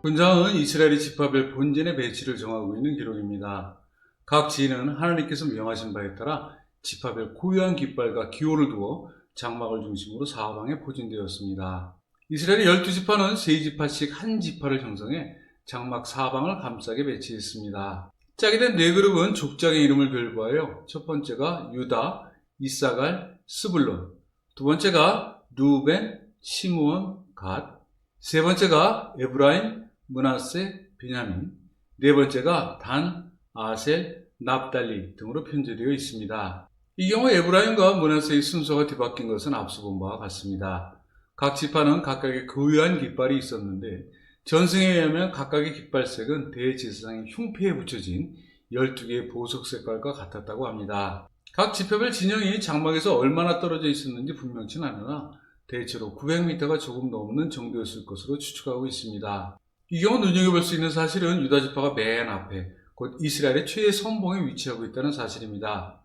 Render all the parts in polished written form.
군장은 이스라엘의 지파별 본전의 배치를 정하고 있는 기록입니다. 각 지인은 하나님께서 명하신 바에 따라 지파별 고유한 깃발과 기호를 두어 장막을 중심으로 사방에 포진되었습니다. 이스라엘의 12지파는 3지파씩 한 지파를 형성해 장막 사방을 감싸게 배치했습니다. 짜게 된 4그룹은 족장의 이름을 별부하여 첫 번째가 유다, 이사갈, 스불론, 두 번째가 르우벤, 시므온, 갓, 세 번째가 에브라임, 므낫세, 베냐민, 네 번째가 단, 아셀, 납달리 등으로 편제되어 있습니다. 이 경우 에브라임과 므낫세의 순서가 뒤바뀐 것은 앞서 본 바와 같습니다. 각 지파는 각각의 고유한 깃발이 있었는데 전승에 의하면 각각의 깃발색은 대제사장의 흉패에 붙여진 12개의 보석 색깔과 같았다고 합니다. 각 지파별 진영이 장막에서 얼마나 떨어져 있었는지 분명치는 않으나 대체로 900m가 조금 넘는 정도였을 것으로 추측하고 있습니다. 이 경우 눈여겨볼 수 있는 사실은 유다 지파가 맨 앞에 곧 이스라엘의 최애 선봉에 위치하고 있다는 사실입니다.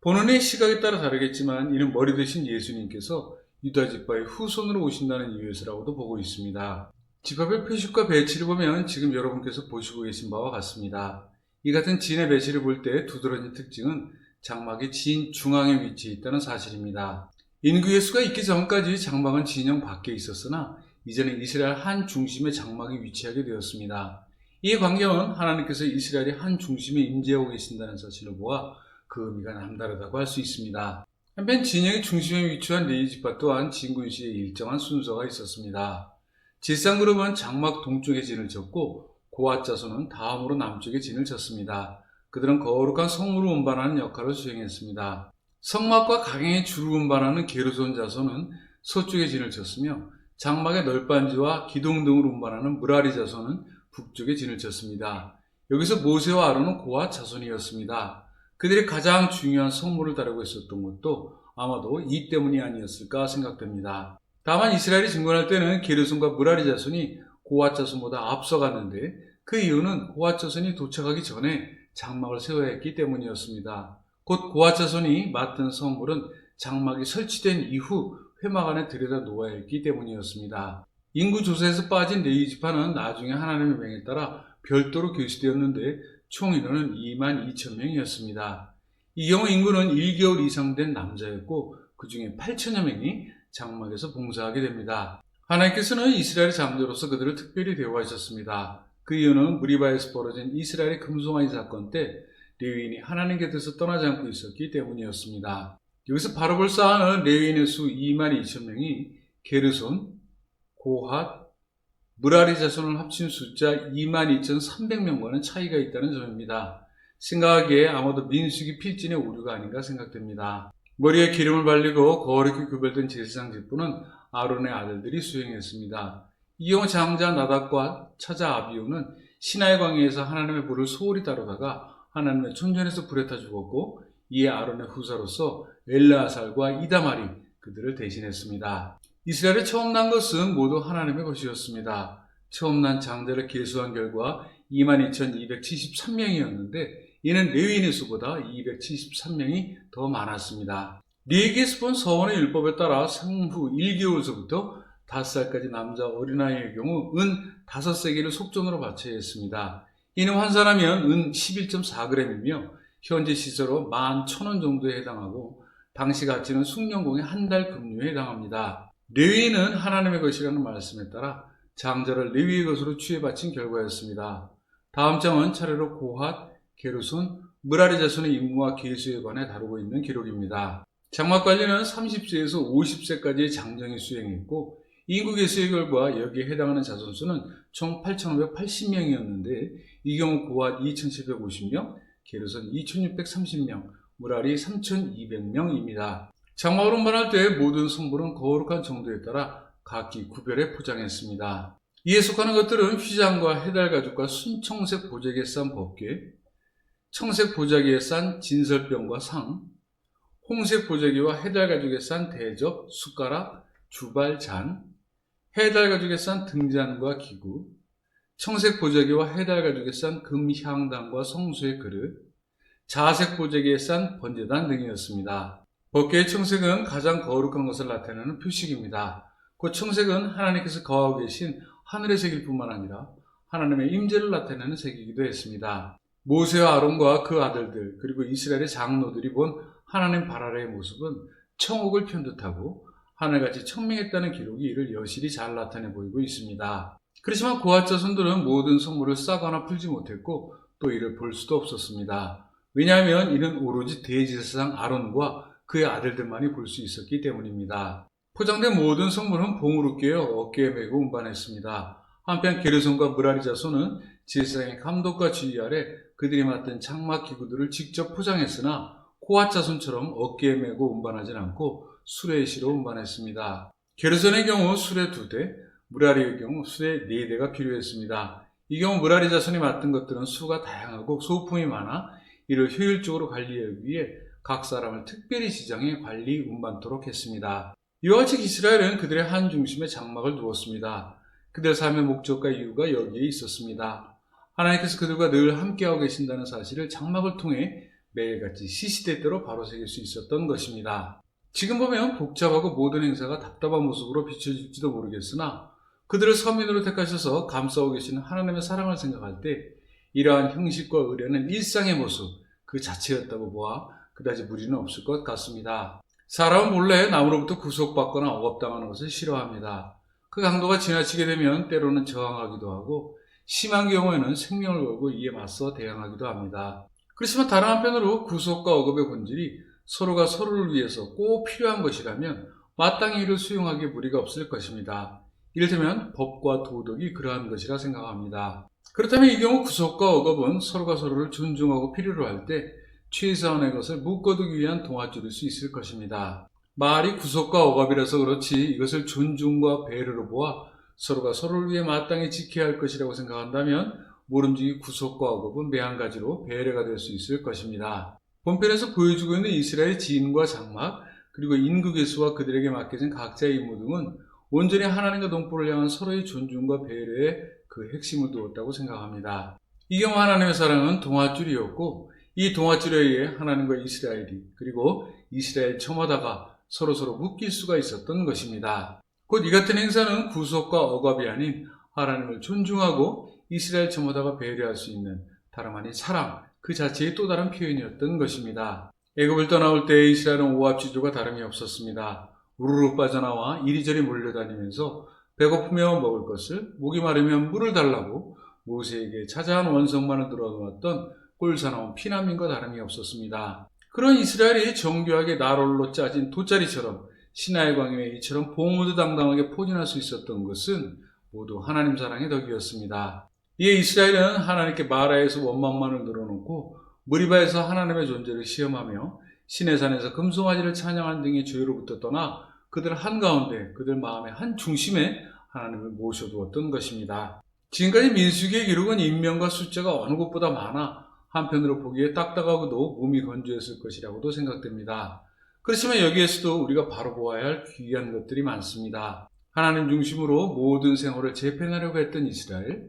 본원의 시각에 따라 다르겠지만 이는 머리 대신 예수님께서 유다 지파의 후손으로 오신다는 이유에서라고도 보고 있습니다. 지파별 표식과 배치를 보면 지금 여러분께서 보시고 계신 바와 같습니다. 이 같은 진의 배치를 볼 때 두드러진 특징은 장막의 진 중앙에 위치해 있다는 사실입니다. 인구의 수가 있기 전까지 장막은 진영 밖에 있었으나 이제는 이스라엘 한 중심에 장막이 위치하게 되었습니다. 이에 광경은 하나님께서 이스라엘의 한 중심에 임재하고 계신다는 사실을 보아 그 의미가 남다르다고 할 수 있습니다. 한편 진영의 중심에 위치한 레위지파 또한 진군시에 일정한 순서가 있었습니다. 제사장그룹은 장막 동쪽에 진을 쳤고 고앗 자손은 다음으로 남쪽에 진을 쳤습니다. 그들은 거룩한 성물을 운반하는 역할을 수행했습니다. 성막과 가경의 주를 운반하는 게르손 자손은 서쪽에 진을 쳤으며 장막의 널빤지와 기둥 등을 운반하는 므라리 자손은 북쪽에 진을 쳤습니다. 여기서 모세와 아론은 고앗 자손이었습니다. 그들이 가장 중요한 성물을 다루고 있었던 것도 아마도 이 때문이 아니었을까 생각됩니다. 다만 이스라엘이 진군할 때는 게르손과 므라리 자손이 고앗 자손보다 앞서갔는데 그 이유는 고앗 자손이 도착하기 전에 장막을 세워야 했기 때문이었습니다. 곧 고앗 자손이 맡은 성물은 장막이 설치된 이후 회막 안에 들여다 놓아야 했기 때문이었습니다. 인구 조사에서 빠진 레위 지파는 나중에 하나님의 명에 따라 별도로 교시되었는데 총 인원은 22,000명이었습니다. 이 경우 인구는 1개월 이상 된 남자였고 그 중에 8천여 명이 장막에서 봉사하게 됩니다. 하나님께서는 이스라엘의 장로로서 그들을 특별히 대우하셨습니다. 그 이유는 무리바에서 벌어진 이스라엘의 금송아지 사건 때 레위인이 하나님 곁에서 떠나지 않고 있었기 때문이었습니다. 여기서 바로 볼 사안은 레위인의 수 22,000명이 게르손, 고핫, 므라리 자손을 합친 숫자 22,300명과는 차이가 있다는 점입니다. 생각하기에 아마도 민수기 필진의 오류가 아닌가 생각됩니다. 머리에 기름을 발리고 거룩히 구별된 제사장 직분은 아론의 아들들이 수행했습니다. 이 경우 장자 나답과 차자 아비후는 시나이 광야에서 하나님의 불을 소홀히 다루다가 하나님의 촌전에서 불에 타 죽었고 이에 아론의 후사로서 엘르아살과 이다말이 그들을 대신했습니다. 이스라엘이 처음 난 것은 모두 하나님의 것이었습니다. 처음 난 장자를 계수한 결과 22,273명이었는데 이는 레위인의 수보다 273명이 더 많았습니다. 레위기에서 본 서원의 율법에 따라 생후 1개월서부터 5살까지 남자 어린아이의 경우 은 5세겔을 속전으로 바쳐야 했습니다. 이는 환산하면 은 11.4g이며 현재 시세로 11,000원 정도에 해당하고 당시 가치는 숙련공의 한 달 급료에 해당합니다. 레위인은 하나님의 것이라는 말씀에 따라 장자를 레위의 것으로 취해 바친 결과였습니다. 다음 장은 차례로 고핫, 게르손, 므라리 자손의 임무와 계수에 관해 다루고 있는 기록입니다. 장막 관리는 30세에서 50세까지의 장정이 수행했고 인구 계수의 결과 여기에 해당하는 자손 수는 총 8,580명이었는데 이 경우 고핫 2,750명, 게르손 2,630명, 므라리 3,200명입니다. 장막을 운반할 때 모든 성물은 거룩한 정도에 따라 각기 구별해 포장했습니다. 이에 속하는 것들은 휘장과 해달가죽과 순청색 보자기에 싼 법궤, 청색 보자기에 싼 진설병과 상, 홍색 보자기와 해달가죽에 싼 대접, 숟가락, 주발, 잔, 해달가죽에 싼 등잔과 기구, 청색 보자기와 해달가죽에 싼 금향단과 성수의 그릇, 자색 보자기에 싼 번제단 등이었습니다. 법궤의 청색은 가장 거룩한 것을 나타내는 표식입니다. 그 청색은 하나님께서 거하고 계신 하늘의 색일 뿐만 아니라 하나님의 임재를 나타내는 색이기도 했습니다. 모세와 아론과 그 아들들 그리고 이스라엘의 장로들이 본 하나님 발 아래의 모습은 청옥을 편듯하고 하늘같이 청명했다는 기록이 이를 여실히 잘 나타내 보이고 있습니다. 그렇지만 고핫 자손들은 모든 성물을 싸거나 풀지 못했고 또 이를 볼 수도 없었습니다. 왜냐하면 이는 오로지 대제사장 아론과 그의 아들들만이 볼 수 있었기 때문입니다. 포장된 모든 성물은 봉으로 꿰어 어깨에 메고 운반했습니다. 한편 게르손과 므라리 자손은 제사장의 감독과 지휘 아래 그들이 맡은 장막 기구들을 직접 포장했으나 고핫 자손처럼 어깨에 메고 운반하진 않고 수레에 실어 운반했습니다. 게르손의 경우 수레 2대, 므라리의 경우 수레 4대가 필요했습니다. 이 경우 므라리 자손이 맡은 것들은 수가 다양하고 소품이 많아 이를 효율적으로 관리하기 위해 각 사람을 특별히 지정해 관리 운반토록 했습니다. 이와 같이 이스라엘은 그들의 한 중심에 장막을 두었습니다. 그들의 삶의 목적과 이유가 여기에 있었습니다. 하나님께서 그들과 늘 함께하고 계신다는 사실을 장막을 통해 매일같이 시시때때로 바로 새길 수 있었던 것입니다. 지금 보면 복잡하고 모든 행사가 답답한 모습으로 비춰질지도 모르겠으나 그들을 서민으로 택하셔서 감싸고 계시는 하나님의 사랑을 생각할 때 이러한 형식과 의례는 일상의 모습 그 자체였다고 보아 그다지 무리는 없을 것 같습니다. 사람은 본래 남으로부터 구속받거나 억압당하는 것을 싫어합니다. 그 강도가 지나치게 되면 때로는 저항하기도 하고 심한 경우에는 생명을 걸고 이에 맞서 대항하기도 합니다. 그렇지만 다른 한편으로 구속과 억압의 본질이 서로가 서로를 위해서 꼭 필요한 것이라면 마땅히 이를 수용하기에 무리가 없을 것입니다. 이를테면 법과 도덕이 그러한 것이라 생각합니다. 그렇다면 이 경우 구속과 억압은 서로가 서로를 존중하고 필요로 할 때 최소한의 것을 묶어두기 위한 동아줄일 수 있을 것입니다. 말이 구속과 억압이라서 그렇지 이것을 존중과 배려로 보아 서로가 서로를 위해 마땅히 지켜야 할 것이라고 생각한다면 모름지기 구속과 억압은 매한가지로 배려가 될 수 있을 것입니다. 본편에서 보여주고 있는 이스라엘의 지인과 장막 그리고 인구개수와 그들에게 맡겨진 각자의 임무 등은 온전히 하나님과 동포를 향한 서로의 존중과 배려에 그 핵심을 두었다고 생각합니다. 이 경우 하나님의 사랑은 동아줄이었고 이 동아줄에 의해 하나님과 이스라엘이 그리고 이스라엘 저마다가 서로서로 묶일 수가 있었던 것입니다. 곧 이 같은 행사는 구속과 억압이 아닌 하나님을 존중하고 이스라엘 저마다가 배려할 수 있는 다름 아닌 사랑 그 자체의 또 다른 표현이었던 것입니다. 애굽을 떠나올 때 이스라엘은 오합지졸과 다름이 없었습니다. 우르르 빠져나와 이리저리 몰려다니면서 배고프면 먹을 것을 목이 마르면 물을 달라고 모세에게 찾아온 원성만을 들어놓았던 꼴사나운 피난민과 다름이 없었습니다. 그런 이스라엘이 정교하게 나롤로 짜진 돗자리처럼 시나이 광야에 이처럼 봉우드당당하게 포진할 수 있었던 것은 모두 하나님 사랑의 덕이었습니다. 이에 이스라엘은 하나님께 마라에서 원망만을 늘어놓고 무리바에서 하나님의 존재를 시험하며 시내산에서 금송아지를 찬양한 등의 죄로부터 떠나 그들 한가운데 그들 마음의 한 중심에 하나님을 모셔두었던 것입니다. 지금까지 민수기의 기록은 인명과 숫자가 어느 곳보다 많아 한편으로 보기에 딱딱하고도 몸이 건조했을 것이라고도 생각됩니다. 그렇지만 여기에서도 우리가 바로 보아야 할 귀한 것들이 많습니다. 하나님 중심으로 모든 생활을 재편하려고 했던 이스라엘,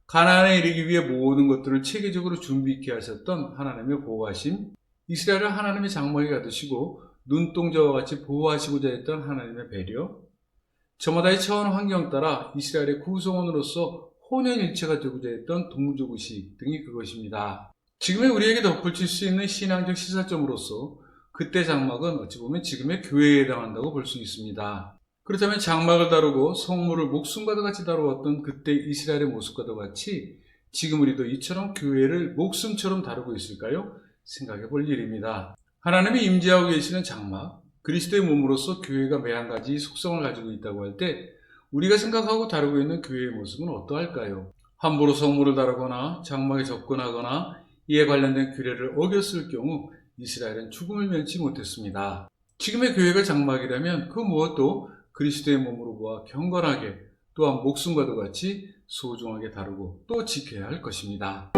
가나안에 이르기 위해 모든 것들을 체계적으로 준비케 하셨던 하나님의 보호하심, 이스라엘을 하나님의 장막에 가두시고 눈동자와 같이 보호하시고자 했던 하나님의 배려, 저마다의 처한 환경 따라 이스라엘의 구성원으로서 혼연일체가 되고자 했던 동족의식 등이 그것입니다. 지금의 우리에게 덧붙일 수 있는 신앙적 시사점으로서 그때 장막은 어찌 보면 지금의 교회에 해당한다고 볼 수 있습니다. 그렇다면 장막을 다루고 성물을 목숨과도 같이 다루었던 그때 이스라엘의 모습과도 같이 지금 우리도 이처럼 교회를 목숨처럼 다루고 있을까요? 생각해 볼 일입니다. 하나님이 임재하고 계시는 장막, 그리스도의 몸으로서 교회가 매한가지 속성을 가지고 있다고 할 때 우리가 생각하고 다루고 있는 교회의 모습은 어떠할까요? 함부로 성물을 다루거나 장막에 접근하거나 이에 관련된 규례를 어겼을 경우 이스라엘은 죽음을 면치 못했습니다. 지금의 교회가 장막이라면 그 무엇도 그리스도의 몸으로 보아 경건하게 또한 목숨과도 같이 소중하게 다루고 또 지켜야 할 것입니다.